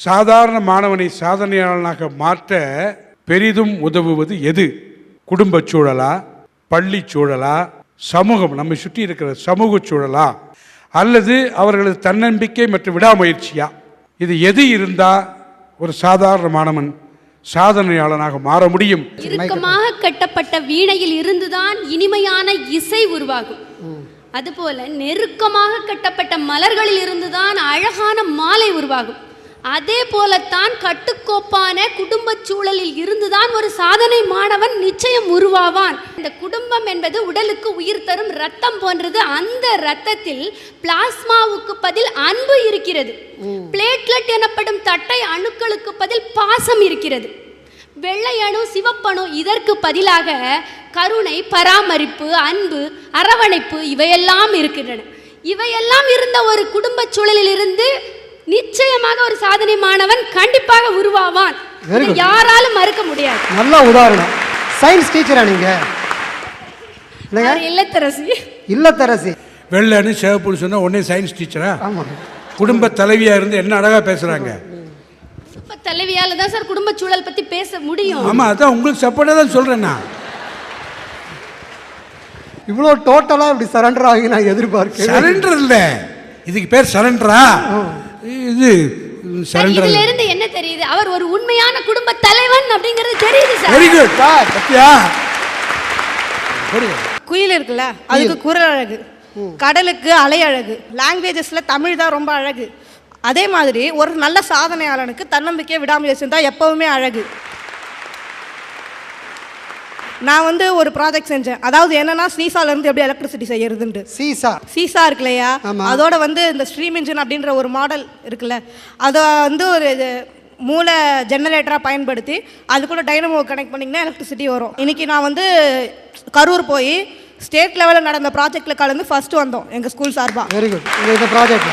சாதாரண மாணவனை சாதனையாளனாக மாற்ற பெரிதும் உதவுவது எது? குடும்ப சூழலா, பள்ளி சூழலா, சமூகம், நம்மை சுற்றி இருக்கிற சமூக சூழலா, அல்லது அவர்களது தன்னம்பிக்கை மற்றும் விடாமுயற்சியா? இது எது இருந்தா ஒரு சாதாரண மாணவன் சாதனையாளனாக மாற முடியும்? இறுக்கமாக கட்டப்பட்ட வீணையில் இருந்துதான் இனிமையான இசை உருவாகும். அதுபோல நெருக்கமாக கட்டப்பட்ட மலர்களில் இருந்துதான் அழகான மாலை உருவாகும். அதே போலத்தான் கட்டுக்கோப்பான குடும்ப சூழலில் இருந்துதான் ஒரு சாதனை மாணவன் நிச்சயம் உருவாவான். இந்த குடும்பம் என்பது உடலுக்கு உயிர் தரும் ரத்தம் போன்றது. அந்த ரத்தத்தில் பிளாஸ்மாவுக்கு பதில் அன்பு இருக்கிறது. பிளேட்லெட் எனப்படும் தட்டை அணுக்களுக்கு பதில் பாசம் இருக்கிறது. வெள்ளை அணு, சிவப்பணு இதற்கு பதிலாக கருணை, பராமரிப்பு, அன்பு, அரவணைப்பு இவையெல்லாம் இருக்கின்றன. இவையெல்லாம் இருந்த ஒரு குடும்ப சூழலில் இருந்து நிச்சயமாக ஒரு சாதனை மாணவன் கண்டிப்பாக உருவாவான். யாராலும் மறுக்க முடியாது. நல்ல உதாரணம். சயின்ஸ் டீச்சரா நீங்க? இல்லத்தரசி. இல்லத்தரசி. வெள்ளன்னு சிவப்புன்னு சொன்னா உடனே சயின்ஸ் டீச்சரா? ஆமா. குடும்ப தலைவியா இருந்து என்ன அழகா பேசுறாங்க. தலைவியால தான் சார் குடும்ப சூழல் பத்தி பேச முடியும். ஆமா, அதான் உங்களுக்கு சப்போர்ட்டா தான் சொல்றேன். நான் இவ்வளோ டோட்டலா இப்படி சரண்டர் ஆகி நான் எதிர்பார்க்கிறேன். சரண்டர் இல்ல, இதுக்கு பேர் சரண்டரா? இது சரண்டர். இதுல இருந்து என்ன தெரியுது? அவர் ஒரு உண்மையான குடும்ப தலைவன் அப்படிங்கிறது தெரியுது சார். Very good. பத்தியா? குயில் இருக்குல்ல, அதுக்கு குரல் அழகு, கடலுக்கு அலை அழகு, லாங்குவேஜஸ்ல தமிழ் தான் ரொம்ப அழகு. அதே மாதிரி ஒரு நல்ல சாதனையாளனுக்கு தன்னம்பிக்கை, விடாமுயற்சி தான் எப்பவுமே அழகு. நான் ஒரு ப்ராஜெக்ட் செஞ்சேன். அதாவது என்னன்னா, சீசால இருந்து எப்படி எலக்ட்ரிசிட்டி செய்யறதுன்னு. சீசா இருக்கு இல்லையா, அதோட இந்த ஸ்ட்ரீம் இன்ஜின் அப்படின்ற ஒரு மாடல் இருக்குல்ல, அதை ஒரு மூளை ஜெனரேட்டராக பயன்படுத்தி அது கூட டைனமோ கனெக்ட் பண்ணிங்கன்னா எலக்ட்ரிசிட்டி வரும். இன்னைக்கு நான் கரூர் போய் ஸ்டேட் லெவலில் நடந்த ப்ராஜெக்டில் கலந்து ஃபர்ஸ்ட் வந்தோம் எங்கள் ஸ்கூல் சார்பாக. Very good. இந்த ப்ராஜெக்ட்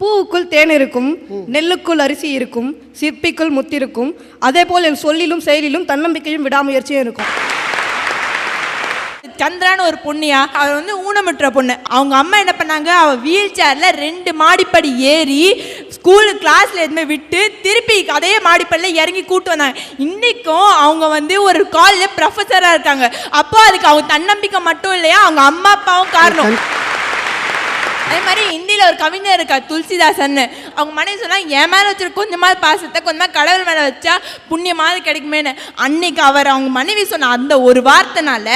பூவுக்குள் தேன் இருக்கும், நெல்லுக்குள் அரிசி இருக்கும், சிற்பிக்குள் முத்திருக்கும், அதே போல் என் சொல்லிலும் செயலிலும் தன்னம்பிக்கையும் விடாமுயற்சியும் இருக்கும். சந்திரான்னு ஒரு பொண்ணியா, அவள் ஊனமுற்ற பொண்ணு. அவங்க அம்மா என்ன பண்ணாங்க, அவள் வீல் சேர்ல 2 மாடிப்படி ஏறி ஸ்கூலு கிளாஸ்ல எதுவுமே விட்டு திருப்பி அதே மாடிப்படியில் இறங்கி கூட்டு வந்தாங்க. இன்னைக்கும் அவங்க ஒரு காலேஜ் ப்ரொஃபஸராக இருக்காங்க. அப்போ அதுக்கு அவங்க தன்னம்பிக்கை மட்டும் இல்லையா, அவங்க அம்மா அப்பாவும் காரணம். அதே மாதிரி இந்தியில் ஒரு கவிஞர் இருக்கா, துளசிதாசன். அவங்க மனைவி சொன்னாங்க, என் மேலே வச்சிருக்க கொஞ்சமாவது பாசத்தை கொஞ்சமாக கடவுள் மேலே வச்சா புண்ணியமாவது கிடைக்குமேனு. அன்னைக்கு அவங்க மனைவி சொன்ன அந்த ஒரு வார்த்தைனால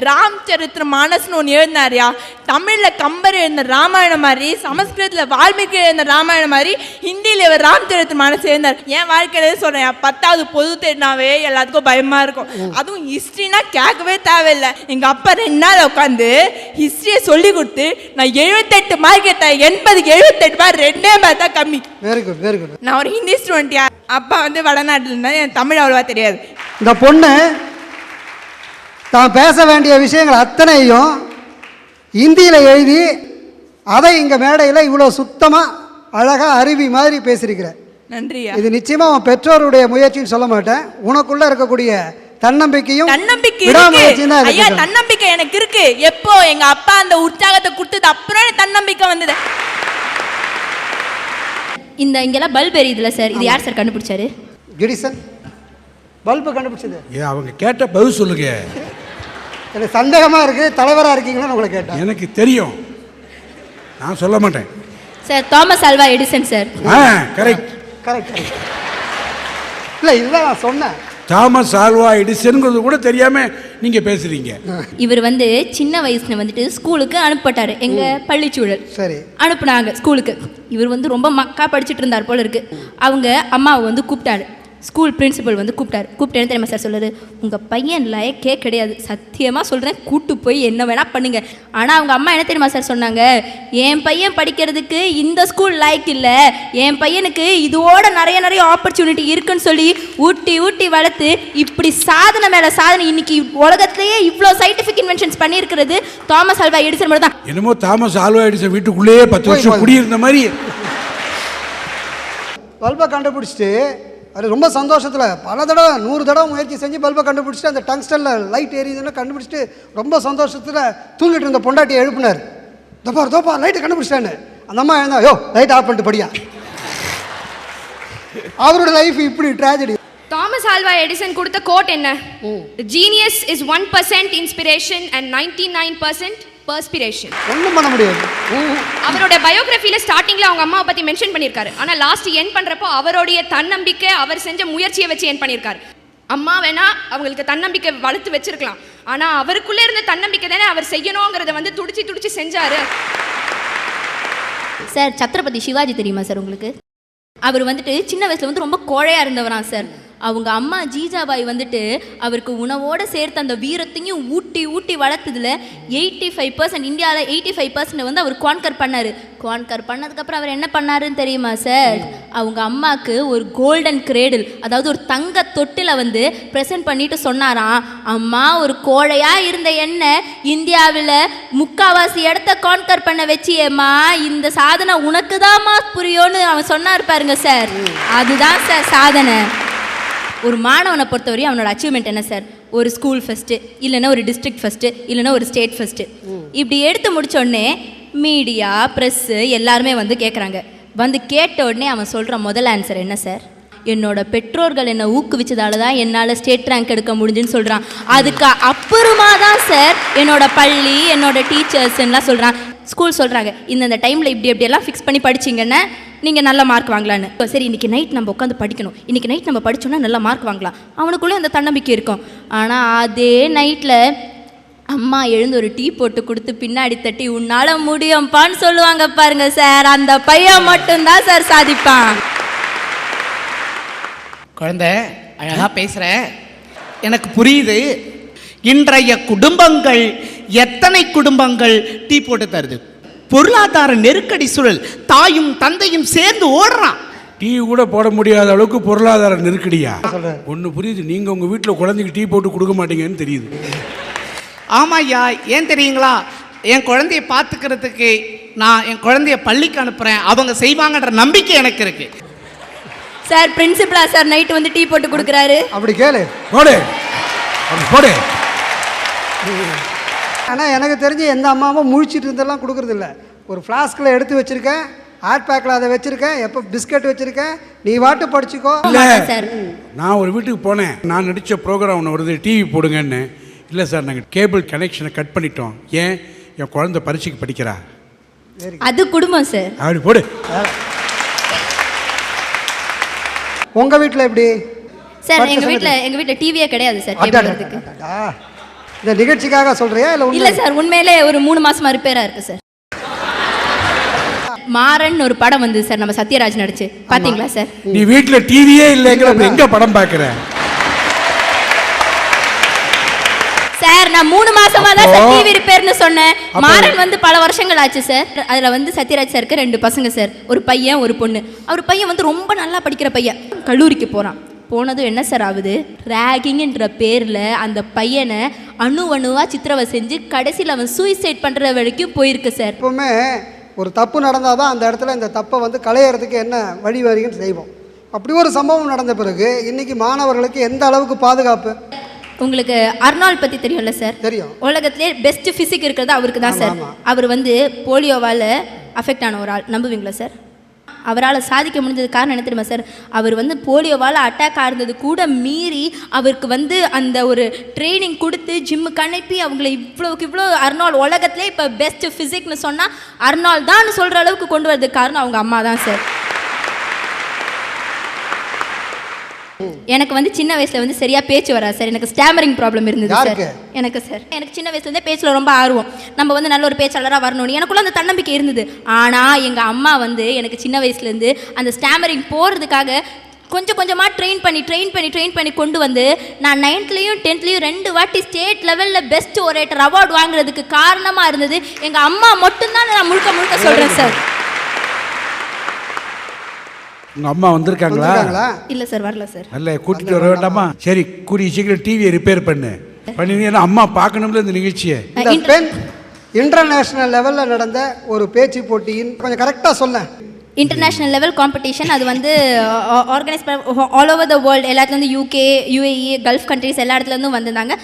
ராம் சரித்திர மானஸ்னு ஒன்று எழுதினாரியா. தமிழில் கம்பர் எழுந்த ராமாயணம் மாதிரி, சமஸ்கிருதத்தில் வால்மீகி எழுந்த ராமாயணம் மாதிரி, ஹிந்தியில் இவர் ராம் சரித்திர மானஸ் எழுந்தார். என் வாழ்க்கையிலே சொல்கிறேன், 10வது பொது தேடினாவே எல்லாத்துக்கும் பயமாக இருக்கும். அதுவும் ஹிஸ்ட்ரினா கேட்கவே தேவையில்லை. எங்கள் அப்பா 2 நாள் உட்காந்து ஹிஸ்ட்ரியை சொல்லி கொடுத்து நான் 78 மார்க் எடுத்தேன். 80க்கு 78 மார்க், 2 மார்க் தான் கம்மி. Very good, very good. நான் ஒரு ஹிந்தி ஸ்டூடெண்ட். அப்பா வடநாட்டில் இருந்தால் எனக்கு தமிழ் அவ்வளோவா தெரியாது. இந்த பொண்ணு தான் பேச வேண்டிய விஷயங்கள் அத்தனையும் இந்தியில் எழுதி அதை இங்கே மேடையில் இவ்வளோ சுத்தமாக அழகாக அருவி மாதிரி பேசியிருக்கிறேன். நன்றியா. இது நிச்சயமாக அவன் பெற்றோருடைய முயற்சின்னு சொல்ல மாட்டேன். உனக்குள்ள இருக்கக்கூடிய தன்னம்பிக்கை ஐயா, தன்னம்பிக்கை எனக்கு இருக்கு. எப்போ எங்க அப்பா அந்த உற்சாகத்தை கொடுத்தது அப்புறம் தன்னம்பிக்கை வந்தது. இங்கெல்லாம் பல்ப் எரியுதுல சார், இது யார் சார் கண்டுபிடிச்சாரு? எடிசன் பல்பு கண்டுபிடிச்சது. அவங்க கேட்ட பதில் சொல்லுங்க. எனக்கு சந்தேகமாக இருக்குது, தலைவராக இருக்கீங்கன்னு உங்களை கேட்டேன். எனக்கு தெரியும், நான் சொல்ல மாட்டேன் sir. Thomas Alva Edison sir. Correct correct. இல்லை இல்லை, நான் சொன்னேன் தாமஸ் ஆல்வா எடிசன்ங்கிறது கூட தெரியாம நீங்க பேசுறீங்க. இவர் சின்ன வயசுல ஸ்கூலுக்கு அனுப்பப்பட்டாரு. எங்க பள்ளிச்சூழல் சரி அனுப்புனாங்க ஸ்கூலுக்கு. இவர் ரொம்ப மக்கா படிச்சுட்டு இருந்தார் போல இருக்கு. அவங்க அம்மாவை கூப்பிட்டாரு. ஸ்கூல் பிரின்சிபல் கூப்பிட்டாரு. கூப்பிட்டு தெரியுமா சார் சொல்லுது, உங்கள் பையன் லைக்கே கிடையாது, சத்தியமாக சொல்கிறேன், கூட்டு போய் என்ன வேணால் பண்ணுங்க. ஆனால் அவங்க அம்மா என்ன தெரியுமா சார் சொன்னாங்க, என் பையன் படிக்கிறதுக்கு இந்த ஸ்கூல் லைக் இல்லை, என் பையனுக்கு இதோட நிறைய ஆப்பர்ச்சுனிட்டி இருக்குன்னு சொல்லி ஊட்டி ஊட்டி வளர்த்து இப்படி சாதனை மேலே சாதனை இன்னைக்கு உலகத்திலேயே இவ்வளோ சயின்டிஃபிக் இன்வென்ஷன்ஸ் பண்ணியிருக்கிறது தாமஸ் ஆல்வா எடிசன் மட்டும் தான். என்னமோ தாமஸ் ஆல்வா எடிசன் வீட்டுக்குள்ளேயே 10 வருஷம் குடியிருந்த மாதிரி பல்பை கண்டுபிடிச்சிட்டு அது ரொம்ப சந்தோஷத்தில் பல தடவை 100 தடவை முயற்சி செஞ்சு பல்பை கண்டுபிடிச்சிட்டு அந்த டங்ஸ்டனில் லைட் எரியுதுன்னு கண்டுபிடிச்சிட்டு ரொம்ப சந்தோஷத்தில் தூங்கிட்டு இருந்த பொண்டாட்டியை எழுப்பினார். தோப்பா லைட்டை கண்டுபிடிச்சிட்டான்னு. அந்த அம்மா எழுந்தா, யோ லைட் ஆஃப் பண்ணிட்டு படியா அவரோட லைஃப் இப்படி ட்ராஜடி. தாமஸ் ஆல்வா எடிசன் கொடுத்த கோட் என்ன? Genius is 1% inspiration and 99% perspiration. ஒன்றும் பண்ண முடியாது. அவரோட பயோகிராஃபில ஸ்டார்டிங்ல அவங்க அம்மாவை பத்தி மென்ஷன் பண்ணியிருக்காரு. ஆனா லாஸ்ட் என் பண்றப்போ அவருடைய தன்னம்பிக்கை, அவர் செஞ்ச முயற்சியை வச்சு என் பண்ணியிருக்காரு. அம்மா வேணா அவங்களுக்கு தன்னம்பிக்கை வளர்த்து வச்சிருக்கலாம், ஆனா அவருக்குள்ள இருந்த தன்னம்பிக்கை தானே அவர் செய்யணுங்கிறத வந்து துடிச்சு துடிச்சு செஞ்சாரு. சார் சத்ரபதி சிவாஜி தெரியுமா சார் உங்களுக்கு? அவர் வந்துட்டு சின்ன வயசுல வந்து ரொம்ப கோழையா இருந்தவரா சார். அவங்க அம்மா ஜீஜாபாய் வந்துட்டு அவருக்கு உணவோடு சேர்த்து அந்த வீரத்தையும் ஊட்டி ஊட்டி வளர்த்ததுல 85% இந்தியாவில் 85% வந்து அவர் கான்கர் பண்ணார். கான்கர் பண்ணதுக்கப்புறம் அவர் என்ன பண்ணாருன்னு தெரியுமா சார்? அவங்க அம்மாவுக்கு ஒரு கோல்டன் கிரேடில், அதாவது ஒரு தங்க தொட்டில வந்து ப்ரெசென்ட் பண்ணிட்டு சொன்னாராம், அம்மா ஒரு கோழையாக இருந்த என்ன இந்தியாவில் முக்காவாசி இடத்த கான்கர் பண்ண வச்சியேம்மா, இந்த சாதனை உனக்கு தான்மா புரியும்னு அவன் சொன்னார் பாருங்க சார். அதுதான் சார் சாதனை. ஒரு மாணவனை பொறுத்தவரையும் அவனோட அச்சீவ்மெண்ட் என்ன சார்? ஒரு ஸ்கூல் ஃபஸ்ட்டு, இல்லைன்னா ஒரு டிஸ்ட்ரிக்ட் ஃபஸ்ட்டு, இல்லைன்னா ஒரு ஸ்டேட் ஃபஸ்ட்டு. இப்படி எடுத்து முடித்தோடனே மீடியா ப்ரெஸ்ஸு எல்லாருமே வந்து கேட்குறாங்க. வந்து கேட்ட உடனே அவன் சொல்கிற முதல் ஆன்சர் என்ன சார்? என்னோட பெற்றோர்கள் என்னை ஊக்குவிச்சதால தான் என்னால் ஸ்டேட் ரேங்க் எடுக்க முடிஞ்சுன்னு சொல்கிறான். அதுக்கு அப்புறமா தான் சார் என்னோட பள்ளி, என்னோட டீச்சர்ஸ் எல்லாம் சொல்கிறான். ஸ்கூல் சொல்கிறாங்க, இந்த டைமில் இப்படியெல்லாம் ஃபிக்ஸ் பண்ணி படிச்சிங்கன்னா நீங்கள் நல்ல மார்க் வாங்கலான்னு. சரி, இன்றைக்கி நைட் நம்ம உட்காந்து படிக்கணும், இன்றைக்கி நைட் நம்ம படித்தோன்னா நல்ல மார்க் வாங்கலாம், அவனுக்குள்ளே அந்த தன்னம்பிக்கை இருக்கும். ஆனால் அதே நைட்டில் அம்மா எழுந்து ஒரு டீ போட்டு கொடுத்து பின்னாடி தட்டி உன்னால் முடியும்ப்பான்னு சொல்லுவாங்க பாருங்க சார், அந்த பையன் மட்டும்தான் சார் சாதிப்பான். குழந்தை அழகா பேசுற, எனக்கு புரியுது. இன்றைய குடும்பங்கள், எத்தனை குடும்பங்கள் டீ போட்டு தருது? பொருளாதார நெருக்கடி சூழல், தாயும் தந்தையும் சேர்ந்து ஓடுறான். டீ கூட போட முடியாத அளவுக்கு பொருளாதார நெருக்கடியா? ஒன்று புரியுது, நீங்கள் உங்கள் வீட்டில் குழந்தைக்கு டீ போட்டு கொடுக்க மாட்டீங்கன்னு தெரியுது. ஆமாய்யா, ஏன் தெரியுங்களா? என் குழந்தைய பார்த்துக்கிறதுக்கு நான் என் குழந்தைய பள்ளிக்கு அனுப்புகிறேன், அவங்க செய்வாங்கன்ற நம்பிக்கை எனக்கு இருக்கு. சார் பிரின்சிபலா சார் நைட்டு வந்து டீ போட்டு கொடுக்குறாரு. அப்படி கேளு, போடு போடு. ஆனால் எனக்கு தெரிஞ்சு எந்த அம்மாவும் முழிச்சிட்டு இருந்தெல்லாம் கொடுக்குறது இல்லை. ஒரு ஃப்ளாஸ்கில் எடுத்து வச்சுருக்கேன், ஹாட் பேக்கில் அதை வச்சுருக்கேன், எப்போ பிஸ்கட் வச்சுருக்கேன், நீ வாட்டு படிச்சுக்கோ. இல்லை சார், நான் ஒரு வீட்டுக்கு போனேன், நான் நடித்த ப்ரோக்ராம் ஒன்று வருது, டிவி போடுங்கன்னு. இல்லை சார், நாங்கள் கேபிள் கனெக்ஷனை கட் பண்ணிட்டோம். ஏன்? என் குழந்தை பரீட்சைக்கு படிக்கிறா. அது குடும்பம் சார். அப்படி போடு. உங்கள் வீட்டில் எப்படி சார்? எங்கள் வீட்டில் டிவியே கிடையாது சார். இந்த நிகழ்ச்சிக்காக சொல்றியா இல்ல சார், உண்மையிலே ஒரு 3 மாசமா ரிப்பேரா இருக்கு சார். மாறன் ஒரு படம் வந்து சார், நம்ம சத்யராஜ் நடிச்சு, பாத்தீங்களா சார்? நீ வீட்டுல டிவியே இல்லைங்கிற எங்க படம் பாக்குற சார்? நான் 3 மாசமா தான் சார் டிவி ரிப்பேர்னு சொன்னேன். மாறன் வந்து பல வருஷங்கள் ஆச்சு சார். அதுல வந்து சத்யராஜ் சாருக்கு 2 பசங்க சார், ஒரு பையன் ஒரு பொண்ணு. அவர் பையன் வந்து ரொம்ப நல்லா படிக்கிற பையன், கல்லூரிக்கு போறான். போனதும் என்ன சார் ஆகுது? ரேகிங்ன்ற பேரில் அந்த பையனை அணுவா சித்திரவை செஞ்சு கடைசியில் அவன் சூசைட் பண்ணுற வரைக்கும் போயிருக்கு சார். எப்பவுமே ஒரு தப்பு நடந்தால் தான் அந்த இடத்துல இந்த தப்பை வந்து களையிறதுக்கு என்ன வழி வரின்னு செய்வோம். அப்படி ஒரு சம்பவம் நடந்த பிறகு இன்னைக்கு மாணவர்களுக்கு எந்த அளவுக்கு பாதுகாப்பு? உங்களுக்கு அர்னால்ட் பற்றி தெரியும்ல சார்? தெரியும். உலகத்திலே பெஸ்ட் ஃபிசிக் இருக்கிறது அவருக்கு தான் சார். அவர் வந்து போலியோவால் அஃபெக்ட் ஆன ஒரு ஆள், நம்புவீங்களா சார்? அவரால் சாதிக்க முடிஞ்சது காரணம் என்ன தெரியுமா சார்? அவர் வந்து போலியோவால் அட்டாக் ஆயிருந்தது கூட மீறி அவருக்கு வந்து அந்த ஒரு ட்ரைனிங் கொடுத்து ஜிம்முக்கு அனுப்பி அவங்கள இவ்வளோ அர்னால்ட் உலகத்திலே இப்போ பெஸ்ட் ஃபிசிக்னு சொன்னால் அர்னால்ட் தான் சொல்கிற அளவுக்கு கொண்டு வரதுக்கு காரணம் அவங்க அம்மா தான் சார். எனக்கு வந்து சின்ன வயசுல வந்து சரியா பேச்சு வராது சார். எனக்கு ஸ்டாமரிங் ப்ராப்ளம் இருந்தது சார். எனக்கு சின்ன வயசுல இருந்தே பேச்சுல ரொம்ப ஆர்வம். நம்ம வந்து நல்ல ஒரு பேச்சாளராக வரணும்னு எனக்குள்ள அந்த தன்னம்பிக்கை இருந்தது. ஆனா எங்க அம்மா வந்து எனக்கு சின்ன வயசுல இருந்து அந்த ஸ்டாமரிங் போறதுக்காக கொஞ்சம் கொஞ்சமாக ட்ரெயின் பண்ணி கொண்டு வந்து நான் 9th-லையும் 10th-லையும் 2 வாட்டி ஸ்டேட் லெவலில் பெஸ்ட் ஒரேட்டர் அவார்டு வாங்குறதுக்கு காரணமாக இருந்தது எங்கள் அம்மா மட்டும்தான். நான் முழுக்க சொல்கிறேன் சார். உங்க அம்மா வந்திருக்காங்களா? இல்ல சார், வரல சார். நல்ல கூட்டிட்டு வர வேண்டாமா? சரி, கூடிய சீக்கிரம் டிவியை ரிப்பேர் பண்ணினீங்கன்னா அம்மா பார்க்கணும்ல இந்த நிகழ்ச்சியை. இன்டர்நேஷனல் லெவலில் நடந்த ஒரு பேச்சு போட்டியின் கொஞ்சம் கரெக்டாக சொல்ல. International level competition. அது வந்து ஆர்கனைஸ் பண்ண ஆல் ஓவர் த வேர்ல்டு, எல்லாத்துலேருந்து யூகே, யுஏஇ, கல்ஃப் கண்ட்ரிஸ் எல்லா இடத்துலேருந்தும் வந்திருந்தாங்க.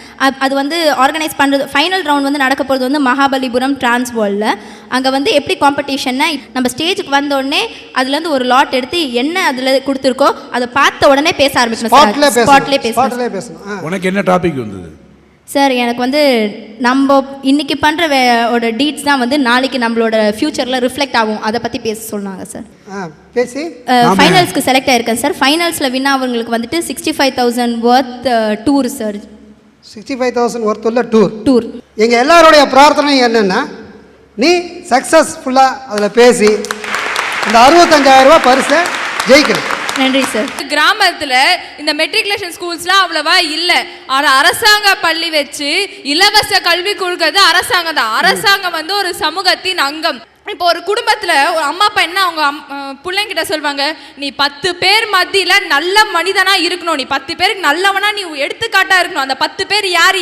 அது வந்து ஆர்கனைஸ் பண்ணுறது, ஃபைனல் ரவுண்ட் வந்து நடக்க போகிறது வந்து மகாபலிபுரம் டிரான்ஸ் வேர்ல்டில். அங்கே வந்து எப்படி காம்படிஷன்னா, நம்ம ஸ்டேஜுக்கு வந்தோடனே அதுலேருந்து ஒரு லாட் எடுத்து என்ன அதில் கொடுத்துருக்கோ அதை பார்த்த உடனே பேச ஆரம்பிக்கணும். ஸ்பாட்லேயே பேசணும். உனக்கு என்ன டாபிக் வந்தது சார்? எனக்கு வந்து நம்ம இன்னைக்கு பண்ணுற டீட்ஸ் தான் வந்து நாளைக்கு நம்மளோட ஃப்யூச்சரில் ரிஃப்ளெக்ட் ஆகும், அதை பற்றி பேச சொன்னாங்க சார். பேசி ஃபைனல்ஸ்க்கு செலக்ட் ஆயிருக்கேன் சார். ஃபைனல்ஸில் வின் அவங்களுக்கு வந்துட்டு 65,000 ஒர்த் டூர் சார். 65,000 ஒர்த் உள்ள டூர். எங்கள் எல்லாருடைய பிரார்த்தனை என்னென்னா, நீ சக்ஸஸ்ஃபுல்லாக அதில் பேசி இந்த 65,000 ரூபா பரிசை ஜெயிக்கணும். நன்றி சார். கிராமத்துல இந்த மெட்ரிகுலேஷன் ஸ்கூல்ஸ்லாம் அவ்வளவா இல்ல. ஆனா அரசாங்க பள்ளி வச்சு இலவச கல்வி கொடுக்கறது அரசாங்கம் தான். அரசாங்கம் வந்து ஒரு சமூகத்தின் அங்கம். இப்போ ஒரு குடும்பத்துல ஒரு அம்மா அப்பா என்ன அவங்க பிள்ளைங்கிட்ட சொல்வாங்க, நீ 10 பேர் மத்தியில நல்ல மனிதனா இருக்கணும், நீ 10 பேருக்கு நல்லவனா நீ எடுத்துக்காட்டா இருக்கணும். அந்த 10 பேர் யார்?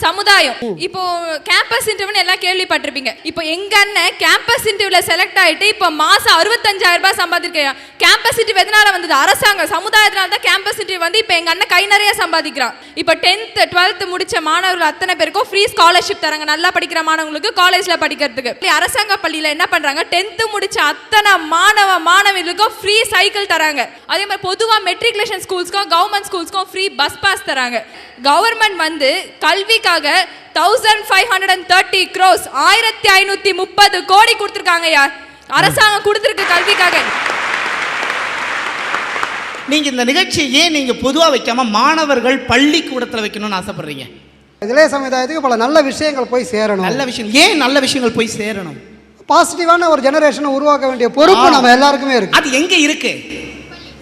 சமுதாயம். இப்போ கேம்பஸ் இன்டர்வியூ எல்லாம் கேள்விப்பட்டிருப்பீங்க. இப்போ எங்க அண்ணன் கேம்பஸ் இன்டர்வியூல செலக்ட் ஆயிட்டு இப்போ மாசம் 65,000 ரூபாய் சம்பாதிக்கிறான். கேம்பஸ் இன்டர்வியூ எதனால வந்தது? அரசாங்கம், சமுதாயத்தினால தான் கேம்பஸ் இன்டர்வியூ வந்து இப்போ எங்க அண்ணன் கை நிறைய சம்பாதிக்கிறான். இப்போ 10th 12th முடிச்ச மாணவர்கள் அத்தனை பேருக்கும் ஃப்ரீ ஸ்காலர்ஷிப் தராங்க, நல்லா படிக்கிற மாணவங்களுக்கு காலேஜ்ல படிக்கிறதுக்கு. அரசாங்க பள்ளியில என்ன பண்றாங்க, 10th முடிச்ச அத்தனை மாணவர்களுக்கும் ஃப்ரீ சைக்கிள் தராங்க. அதே மாதிரி பொதுவா மெட்ரிகுலேஷன் ஸ்கூல்ஸ்க்கும் கவர்மெண்ட் ஸ்கூல்ஸ்க்கும் ஃப்ரீ பஸ் பாஸ் தராங்க. கவர்மெண்ட் வந்து கல்விக்காக 1530 crores 1530 கோடி கொடுத்திருக்காங்க. யார்? அரசாங்கம் கொடுத்திருக்கு கல்விக்காக. நீங்க இந்த நிகழ்ச்சியை ஏன் நீங்க பொதுவா வைக்காம மாணவர்கள் பள்ளிக்கூடத்துல வைக்கணும்னு ஆசைப்படுறீங்க? இளைய சமுதாயத்துக்கு பல நல்ல விஷயங்கள் போய் சேரணும். நல்ல விஷயம் ஏன் நல்ல விஷயங்கள் போய் சேரணும்? பாசிட்டிவான ஒரு ஜெனரேஷனை உருவாக்க வேண்டிய பொறுப்பு நம்ம எல்லாருக்குமே இருக்கு. அது எங்க இருக்கு?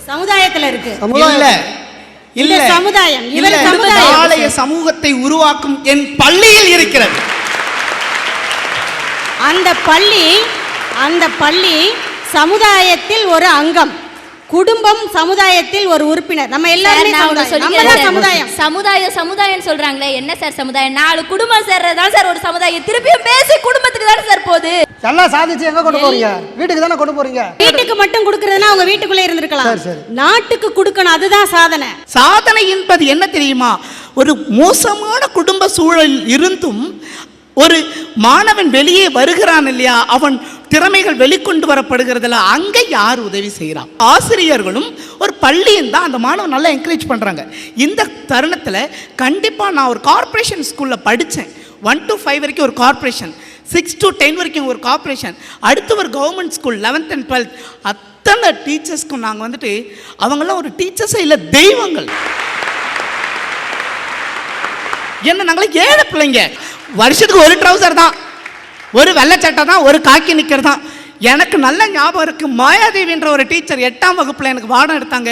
சமுதாயத்துல இருக்கு. இல்ல சமுதாயம், நாளைய சமூகத்தை உருவாக்கும் என் பள்ளியில் இருக்கிறது. அந்த பள்ளி சமுதாயத்தில் ஒரு அங்கம், குடும்பம் சமுதாயத்தில் ஒரு உறுப்பினர். நம்ம எல்லாரும் சமுதாயம் சொல்றாங்களே, என்ன சார் சமுதாயம்? 4 குடும்பம் சேர்றதுதான் சார் ஒரு சமுதாயம். திருப்பியும் பேசி குடும்பத்துக்கு தானே சார் போகுது. எல்லாம் சாதிச்சு எங்க கொண்டு போறீங்க? வீட்டுக்கு தானே கொண்டு போறீங்க. வீட்டுக்கு மட்டும் கொடுக்கறதுனா அவங்க வீட்டுக்குள்ளே இருந்திருக்கலாம். நாட்டுக்கு கொடுக்கணும், அதுதான் சாதனை. சாதனை என்பது என்ன தெரியுமா? ஒரு மோசமான குடும்ப சூழல் இருந்தும் ஒரு மாணவன் வெளியே வருகிறான் இல்லையா, அவன் திறமைகள் வெளிக்கொண்டு வரப்படுகிறதுல அங்கே யார் உதவி செய்கிறான்? ஆசிரியர்களும் ஒரு பள்ளியும் தான் அந்த மாணவன் நல்லா என்கரேஜ் பண்ணுறாங்க. இந்த தருணத்தில் கண்டிப்பாக நான் ஒரு கார்ப்பரேஷன் ஸ்கூலில் படித்தேன். 1 to 5 வரைக்கும் ஒரு கார்ப்பரேஷன், 6 to 10 வரைக்கும் ஒரு கார்ப்பரேஷன், அடுத்து ஒரு government school 11th and 12th. அத்தனை டீச்சர்ஸ்க்கும் நாங்கள் வந்துட்டு அவங்களாம் ஒரு டீச்சர்ஸே இல்லை, தெய்வங்கள். என்ன நாங்களே ஏழை பிள்ளைங்க. வருஷத்துக்கு ஒரு ட்ரௌசர் தான், ஒரு வெள்ளை சட்டை தான், ஒரு காக்கி நிற்கிறது தான். எனக்கு நல்ல ஞாபகம் இருக்குது, மாயாதேவின்ற ஒரு டீச்சர் 8ஆம் வகுப்பில் எனக்கு பாடம் எடுத்தாங்க.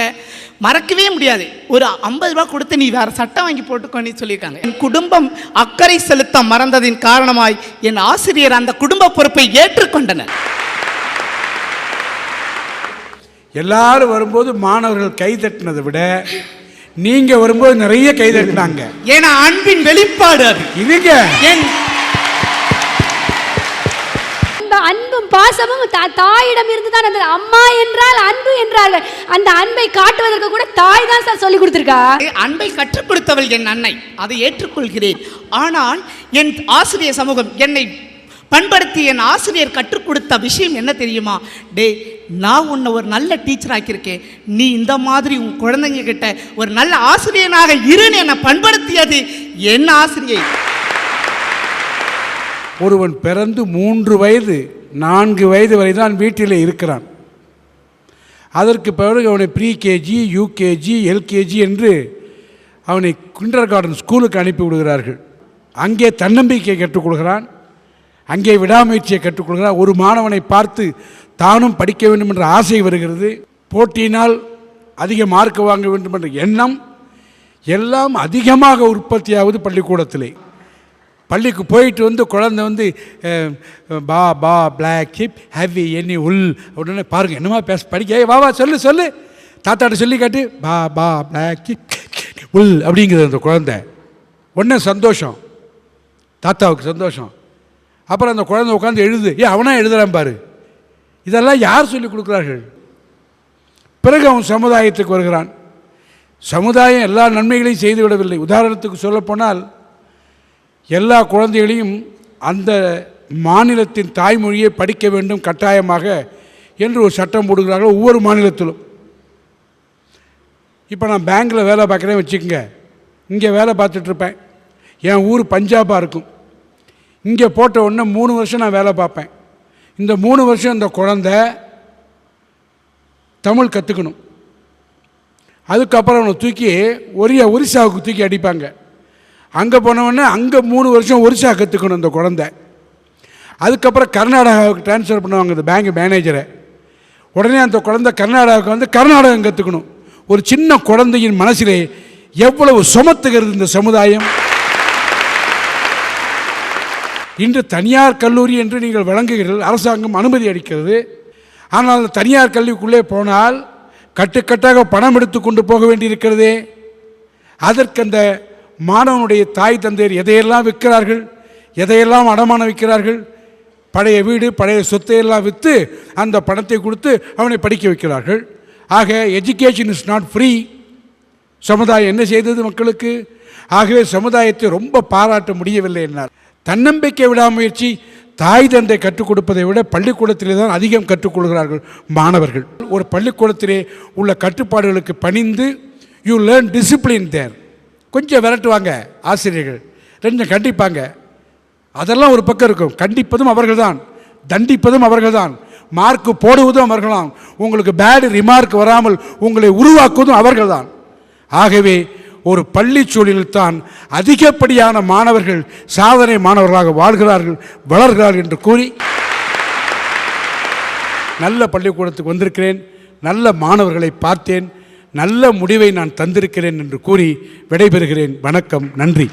மறக்கவே முடியாது. ஒரு 50 ரூபா கொடுத்து நீ வேறு சட்டை வாங்கி போட்டுக்கோன்னு சொல்லியிருக்காங்க. என் குடும்பம் அக்கறை செலுத்த மறந்ததின் காரணமாய் என் ஆசிரியர் அந்த குடும்ப பொறுப்பை ஏற்றுக்கொண்டனர். எல்லாரும் வரும்போது மாணவர்கள் கை தட்டினதை விட நீங்க வரும்போது நிறைய கை தட்டினாங்க. ஏன்னா அன்பின் வெளிப்பாடு அது. இதுங்க அன்பும் பாசமும் தாயிடம் இருந்து தான் அந்த அம்மா என்றால் அன்பு என்றார்கள். அந்த அன்பை காட்டுவதற்கு கூட தாய் தான் சார் சொல்லி கொடுத்திருக்கா. அன்பை கற்றுக் கொடுத்தவள் என் அன்னை, அதை ஏற்றுக்கொள்கிறேன். ஆனால் என் ஆசிரியர் சமூகம் என்னை பண்படுத்தி என் ஆசிரியர் கற்றுக் கொடுத்த விஷயம் என்ன தெரியுமா? டே, நான் உன்னை ஒரு நல்ல டீச்சர் ஆக்கியிருக்கேன், நீ இந்த மாதிரி உன் குழந்தைங்க கிட்ட ஒரு நல்ல ஆசிரியனாக இருன்னு என்னை பண்படுத்தியது என் ஆசிரியர். ஒருவன் பிறந்து 3 வயது 4 வயது வரை தான் வீட்டிலே இருக்கிறான். அதற்கு பிறகு அவனை ப்ரீகேஜி, யூகேஜி, எல்கேஜி என்று அவனை கிண்டர் கார்டன் ஸ்கூலுக்கு அனுப்பி விடுகிறார்கள். அங்கே தன்னம்பிக்கையை கற்றுக்கொள்கிறான், அங்கே விடாமுயற்சியை கற்றுக்கொள்கிறான். ஒரு மாணவனை பார்த்து தானும் படிக்க வேண்டும் என்ற ஆசை வருகிறது. போட்டியினால் அதிக மார்க் வாங்க வேண்டும் என்ற எண்ணம் எல்லாம் அதிகமாக உற்பத்தியாவது பள்ளிக்கூடத்திலே. பள்ளிக்கு போயிட்டு வந்து குழந்தை வந்து பா பா பிளாக் ஹிப் ஹெவி என்னி உள் உடனே பாருங்கள் என்னமா படிக்க வா வா சொல்லு தாத்தாட்ட சொல்லி காட்டு பா பா பிளாக் ஹிப் உள் அப்படிங்கிறது அந்த குழந்தை. உடனே சந்தோஷம், தாத்தாவுக்கு சந்தோஷம். அப்புறம் அந்த குழந்தை உட்காந்து எழுது, அவனா எழுதுறான் பாரு. இதெல்லாம் யார் சொல்லிக் கொடுக்கிறார்கள்? பிறகு அவன் சமுதாயத்துக்கு வருகிறான். சமுதாயம் எல்லா நன்மைகளையும் செய்துவிடவில்லை. உதாரணத்துக்கு சொல்லப்போனால் எல்லா குழந்தைகளையும் அந்த மாநிலத்தின் தாய்மொழியை படிக்க வேண்டும் கட்டாயமாக என்று ஒரு சட்டம் போடுகிறார்கள் ஒவ்வொரு மாநிலத்திலும். இப்போ நான் பேங்க்கில் வேலை பார்க்குறேன் வச்சுக்கோங்க. இங்கே வேலை பார்த்துட்ருப்பேன். என் ஊர் பஞ்சாபாக இருக்கும். இங்கே போட்ட உடனே 3 வருஷம் நான் வேலை பார்ப்பேன். இந்த 3 வருஷம் இந்த குழந்தை தமிழ் கற்றுக்கணும். அதுக்கப்புறம் அவனை தூக்கி ஒரிசாவுக்கு தூக்கி அடிப்பாங்க. அங்கே போனவொடனே அங்கே 3 வருஷம் ஒரிசா கற்றுக்கணும் இந்த குழந்தை. அதுக்கப்புறம் கர்நாடகாவுக்கு ட்ரான்ஸ்ஃபர் பண்ணுவாங்க இந்த பேங்க் மேனேஜரை. உடனே அந்த குழந்தை கர்நாடகாவுக்கு வந்து கர்நாடகம் கற்றுக்கணும். ஒரு சின்ன குழந்தையின் மனசிலே எவ்வளவு சுமத்துகிறது இந்த சமுதாயம். இன்று தனியார் கல்லூரி என்று நீங்கள் வழங்குகிறீர்கள், அரசாங்கம் அனுமதி அளிக்கிறது. ஆனால் அந்த தனியார் கல்விக்குள்ளே போனால் கட்டுக்கட்டாக பணம் எடுத்து கொண்டு போக வேண்டியிருக்கிறதே. அதற்கு அந்த மாணவனுடைய தாய் தந்தையர் எதையெல்லாம் விற்கிறார்கள், எதையெல்லாம் அடமானம் வைக்கிறார்கள். பழைய வீடு பழைய சொத்தையெல்லாம் விற்று அந்த பணத்தை கொடுத்து அவனை படிக்க வைக்கிறார்கள். ஆக எஜுகேஷன் இஸ் நாட் ஃப்ரீ. சமுதாயம் என்ன செய்தது மக்களுக்கு? ஆகவே சமுதாயத்தை ரொம்ப பாராட்ட முடியவில்லை என்றார். தன்னம்பிக்கை விடாமுயற்சி தாய் தந்தை கற்றுக் கொடுப்பதை விட பள்ளிக்கூடத்திலே தான் அதிகம் கற்றுக்கொள்கிறார்கள் மாணவர்கள். ஒரு பள்ளிக்கூடத்திலே உள்ள கட்டுப்பாடுகளுக்கு பணிந்து யூ லேர்ன் டிசிப்ளின் தேர். கொஞ்சம் விரட்டுவாங்க ஆசிரியர்கள், கொஞ்சம் கண்டிப்பாங்க. அதெல்லாம் ஒரு பக்கம் இருக்கும். கண்டிப்பதும் அவர்கள்தான், தண்டிப்பதும் அவர்கள்தான், மார்க்கு போடுவதும் அவர்கள்தான், உங்களுக்கு பேட் ரிமார்க் வராமல் உங்களை உருவாக்குவதும் அவர்கள்தான். ஆகவே ஒரு பள்ளி சூழலில் தான் அதிகப்படியான மாணவர்கள் சாதனை மாணவர்களாக வாழ்கிறார்கள், வளர்கிறார்கள் என்று கூறி நல்ல பள்ளிக்கூடத்துக்கு வந்திருக்கிறேன், நல்ல மாணவர்களை பார்த்தேன், நல்ல முடிவை நான் தந்திருக்கிறேன் என்று கூறி விடைபெறுகிறேன். வணக்கம், நன்றி.